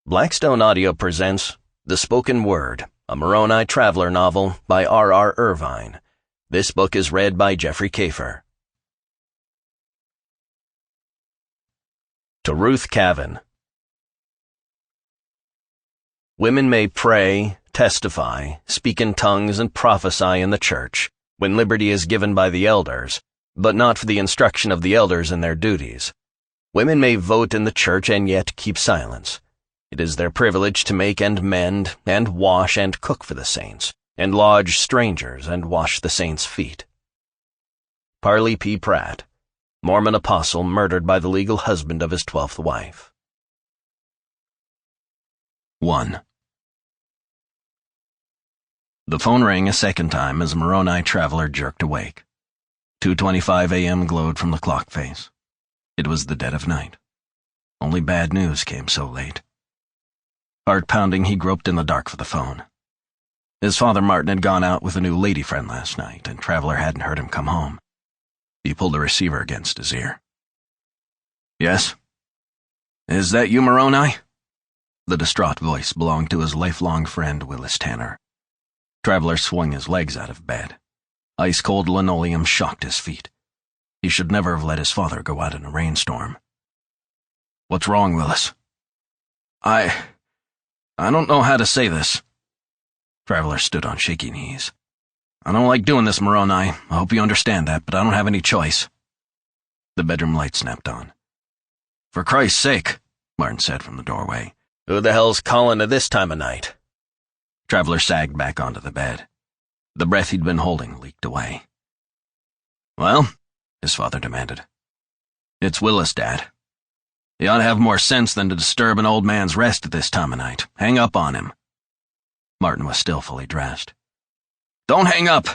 Blackstone Audio presents The Spoken Word, a Moroni Traveler novel by R. Irvine. This book is read by Jeffrey Kafer. To Ruth Cavan. Women may pray, testify, speak in tongues, and prophesy in the church, when liberty is given by the elders, but not for the instruction of the elders in their duties. Women may vote in the church and yet keep silence. It is their privilege to make and mend, and wash and cook for the saints, and lodge strangers and wash the saints' feet. Parley P. Pratt, Mormon apostle murdered by the legal husband of his 12th wife. 1. The phone rang a second time as Moroni Traveler jerked awake. 2:25 a.m. glowed from the clock face. It was the dead of night. Only bad news came so late. Heart pounding, he groped in the dark for the phone. His father Martin had gone out with a new lady friend last night, and Traveler hadn't heard him come home. He pulled the receiver against his ear. "Yes? Is that you, Moroni?" The distraught voice belonged to his lifelong friend, Willis Tanner. Traveler swung his legs out of bed. Ice-cold linoleum shocked his feet. He should never have let his father go out in a rainstorm. "What's wrong, Willis?" I don't know how to say this." Traveler stood on shaky knees. "I don't like doing this, Moroni. I hope you understand that, but I don't have any choice." The bedroom light snapped on. "For Christ's sake," Martin said from the doorway. "Who the hell's calling at this time of night?" Traveler sagged back onto the bed. The breath he'd been holding leaked away. "Well?" his father demanded. "It's Willis, Dad. You ought to have more sense than to disturb an old man's rest at this time of night. Hang up on him." Martin was still fully dressed. "Don't hang up!"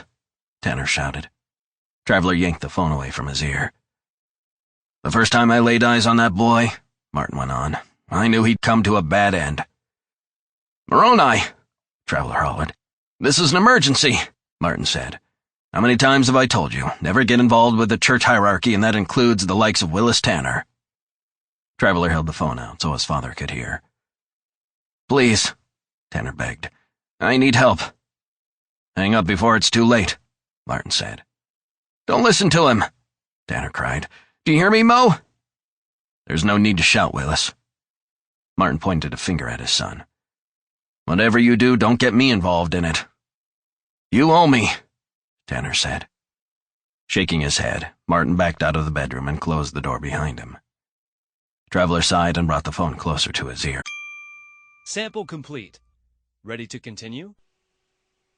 Tanner shouted. Traveler yanked the phone away from his ear. "The first time I laid eyes on that boy," Martin went on, "I knew he'd come to a bad end." "Moroni!" Traveler hollered. "This is an emergency," Martin said. "How many times have I told you? Never get involved with the church hierarchy, and that includes the likes of Willis Tanner." Traveler held the phone out so his father could hear. "Please," Tanner begged. "I need help." "Hang up before it's too late," Martin said. "Don't listen to him," Tanner cried. "Do you hear me, Mo?" "There's no need to shout, Willis." Martin pointed a finger at his son. "Whatever you do, don't get me involved in it." "You owe me," Tanner said. Shaking his head, Martin backed out of the bedroom and closed the door behind him. Traveler sighed and brought the phone closer to his ear. Sample complete. Ready to continue?